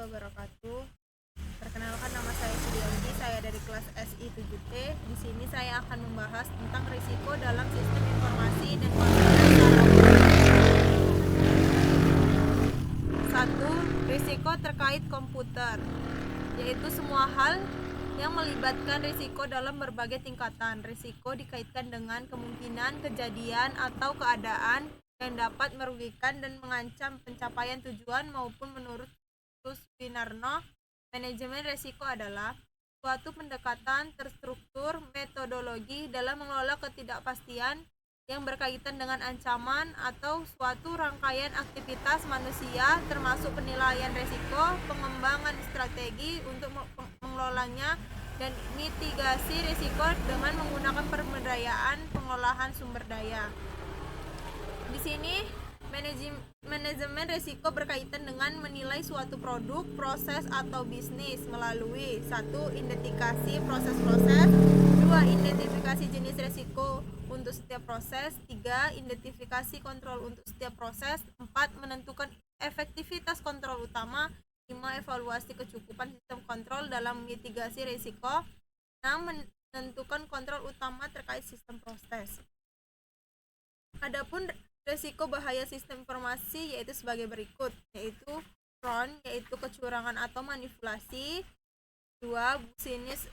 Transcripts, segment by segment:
wabarakatuh. Perkenalkan, nama saya Sudianti, saya dari kelas SI 7T. Di sini saya akan membahas tentang risiko dalam sistem informasi dan Satu, risiko terkait komputer, yaitu semua hal yang melibatkan risiko dalam berbagai tingkatan. Risiko dikaitkan dengan kemungkinan kejadian atau keadaan yang dapat merugikan dan mengancam pencapaian tujuan maupun menurut Winarno, manajemen risiko adalah suatu pendekatan terstruktur metodologi dalam mengelola ketidakpastian yang berkaitan dengan ancaman atau suatu rangkaian aktivitas manusia termasuk penilaian risiko, pengembangan strategi untuk mengelolanya, dan mitigasi risiko dengan menggunakan pemberdayaan pengolahan sumber daya. Di sini manajemen risiko berkaitan dengan menilai suatu produk, proses, atau bisnis melalui 1. Identifikasi proses-proses, 2. Identifikasi jenis risiko untuk setiap proses, 3. Identifikasi kontrol untuk setiap proses, 4. Menentukan efektivitas kontrol utama, 5. Evaluasi kecukupan sistem kontrol dalam mitigasi risiko, 6. Menentukan kontrol utama terkait sistem proses. Adapun risiko bahaya sistem informasi yaitu sebagai berikut, yaitu fraud, yaitu kecurangan atau manipulasi. 2. Business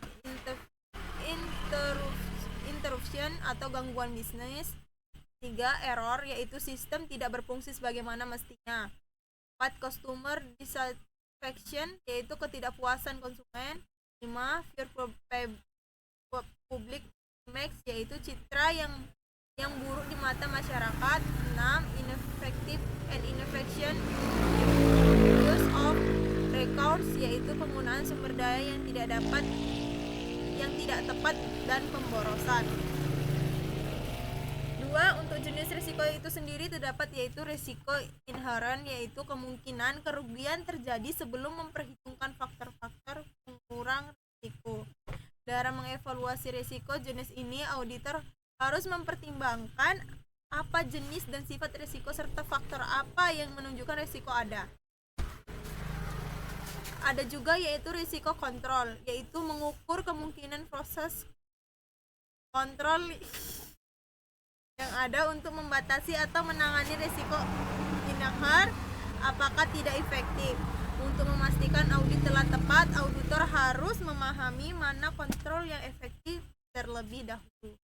interruption atau gangguan bisnis. 3. Error, yaitu sistem tidak berfungsi sebagaimana mestinya. 4. Customer dissatisfaction, yaitu ketidakpuasan konsumen. 5. Fear public image, yaitu citra yang buruk di mata masyarakat. 6. Ineffective and inefficient use of resources, yaitu penggunaan sumber daya yang tidak tepat dan pemborosan. 2. Untuk jenis risiko itu sendiri terdapat yaitu risiko inherent, yaitu kemungkinan kerugian terjadi sebelum memperhitungkan faktor-faktor pengurang risiko. Dalam mengevaluasi risiko jenis ini, auditor harus mempertimbangkan apa jenis dan sifat risiko serta faktor apa yang menunjukkan risiko ada. Ada juga yaitu risiko kontrol, yaitu mengukur kemungkinan proses kontrol yang ada untuk membatasi atau menangani risiko inherent apakah tidak efektif. Untuk memastikan audit telah tepat, auditor harus memahami mana kontrol yang efektif terlebih dahulu.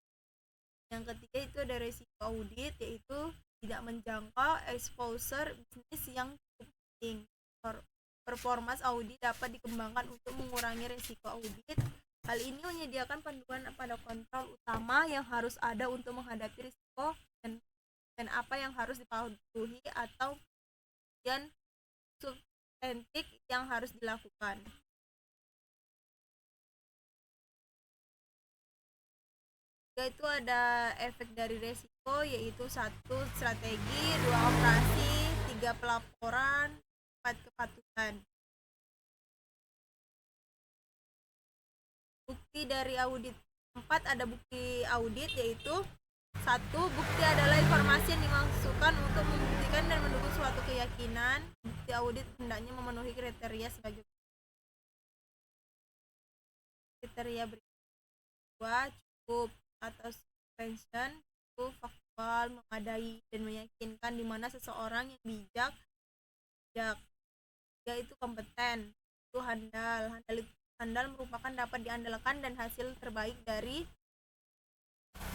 Yang ketiga itu ada risiko audit, yaitu tidak menjangkau exposure bisnis yang cukup penting. Performance audit dapat dikembangkan untuk mengurangi risiko audit. Hal ini menyediakan panduan pada kontrol utama yang harus ada untuk menghadapi risiko dan apa yang harus dipatuhi atau dan substantif yang harus dilakukan. Itu ada efek dari resiko, yaitu 1. Strategi, 2. Operasi, 3. Pelaporan, 4. Kepatuhan. Bukti dari audit. 4. Ada bukti audit, yaitu 1. Bukti adalah informasi yang dimasukkan untuk membuktikan dan mendukung suatu keyakinan. Bukti audit hendaknya memenuhi kriteria sebagai kriteria berikut. 2. Cukup atau suspension, itu faktual, memadai, dan meyakinkan di mana seseorang yang bijak. 3. Itu kompeten, itu handal merupakan dapat diandalkan dan hasil terbaik dari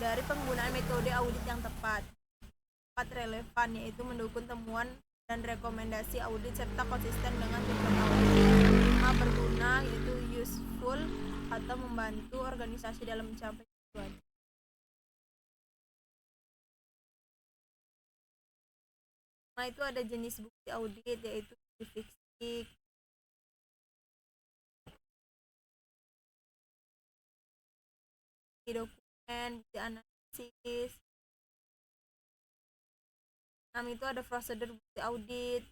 penggunaan metode audit yang tepat. 4. Relevan, yaitu mendukung temuan dan rekomendasi audit serta konsisten dengan tujuan audit. 5. Berguna, yaitu useful atau membantu organisasi dalam mencapai tujuan. Itu ada jenis bukti audit, yaitu fisik, dokumen, bukti analisis. Itu ada prosedur bukti audit.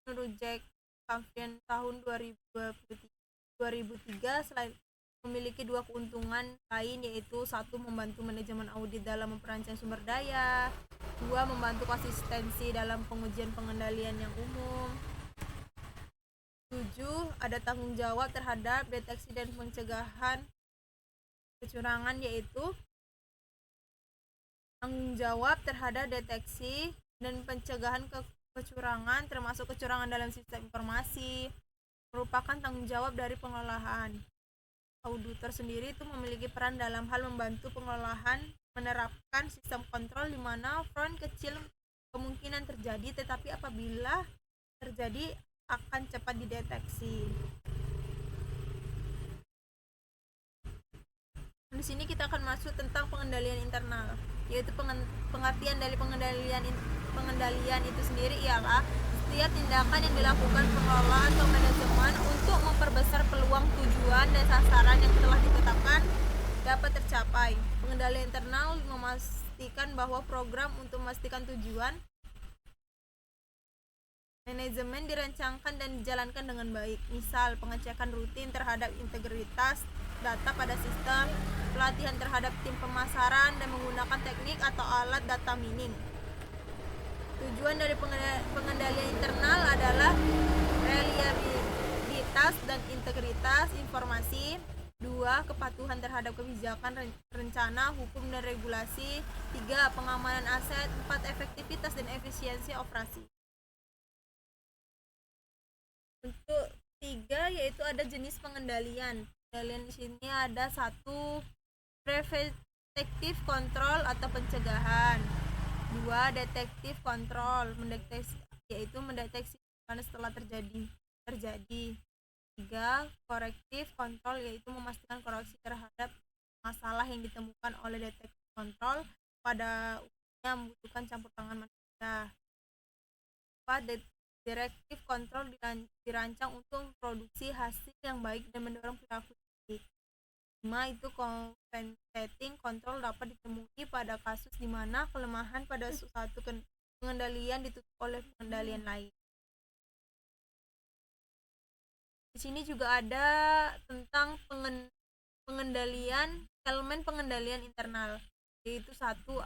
Menurut Jack Canfield tahun 2003, selain memiliki dua keuntungan lain, yaitu satu, membantu manajemen audit dalam memperancang sumber daya, dua, membantu konsistensi dalam pengujian pengendalian yang umum. 7. Ada tanggung jawab terhadap deteksi dan pencegahan kecurangan, yaitu tanggung jawab terhadap deteksi dan pencegahan kecurangan termasuk kecurangan dalam sistem informasi merupakan tanggung jawab dari pengelolaan. Auditor sendiri itu memiliki peran dalam hal membantu pengelolaan menerapkan sistem kontrol di mana fraud kecil kemungkinan terjadi, tetapi apabila terjadi akan cepat dideteksi. Di sini kita akan masuk tentang pengendalian internal, yaitu pengertian dari pengendalian itu sendiri ialah setiap tindakan yang dilakukan pengelola atau manajemen untuk memperbesar peluang tujuan dan sasaran yang telah ditetapkan dapat tercapai. Pengendalian internal memastikan bahwa program untuk memastikan tujuan manajemen dirancangkan dan dijalankan dengan baik. Misal, pengecekan rutin terhadap integritas data pada sistem, pelatihan terhadap tim pemasaran, dan menggunakan teknik atau alat data mining. Tujuan dari pengendalian internal adalah reliabilitas dan integritas informasi. 2. Kepatuhan terhadap kebijakan rencana, hukum, dan regulasi. 3. Pengamanan aset. 4. Efektivitas dan efisiensi operasi. Untuk 3 yaitu ada jenis pengendalian. Pengendalian di sini ada 1. Preventive control atau pencegahan. 2. Detektif control, mendeteksi mana setelah terjadi. 3. Corrective control, yaitu memastikan koreksi terhadap masalah yang ditemukan oleh detektif control, pada umumnya membutuhkan campur tangan manusia. 4. Directive control dirancang untuk memproduksi hasil yang baik dan mendorong perilaku baik. 5. Itu compensating control dapat ditemui pada kasus di mana kelemahan pada suatu pengendalian ditutup oleh pengendalian lain. Di sini juga ada tentang pengendalian, elemen pengendalian internal, yaitu satu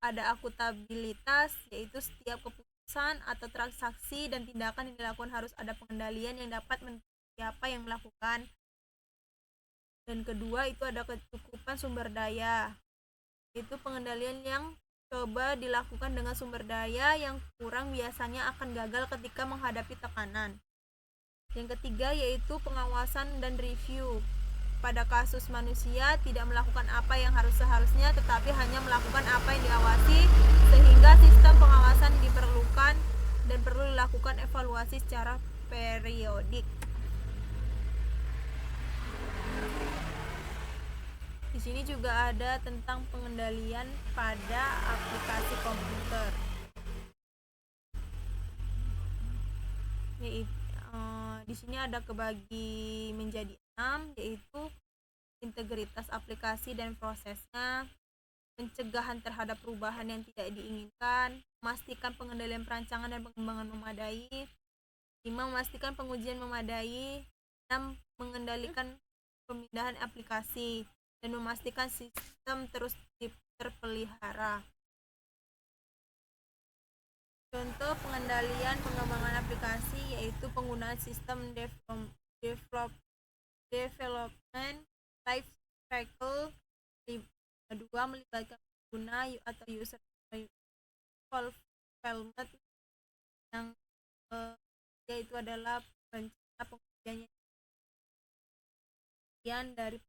ada akuntabilitas, yaitu setiap keputusan atau transaksi dan tindakan yang dilakukan harus ada pengendalian yang dapat siapa yang melakukan. Dan kedua itu ada kecukupan sumber daya, itu pengendalian yang coba dilakukan dengan sumber daya yang kurang biasanya akan gagal ketika menghadapi tekanan. Yang ketiga yaitu pengawasan dan review. Pada kasus manusia tidak melakukan apa yang seharusnya, tetapi hanya melakukan apa yang diawasi, sehingga sistem pengawasan diperlukan dan perlu dilakukan evaluasi secara periodik. Di sini juga ada tentang pengendalian pada aplikasi komputer. Di sini ada kebagi menjadi 6, yaitu integritas aplikasi dan prosesnya, pencegahan terhadap perubahan yang tidak diinginkan, memastikan pengendalian perancangan dan pengembangan memadai, 5. Memastikan pengujian memadai, 6. Mengendalikan pemindahan aplikasi, dan memastikan sistem terus terpelihara. Contoh pengendalian pengembangan aplikasi yaitu penggunaan sistem development life cycle. 2. Melibatkan pengguna atau user fulfillment. Yang yaitu adalah rencana pengujiannya dari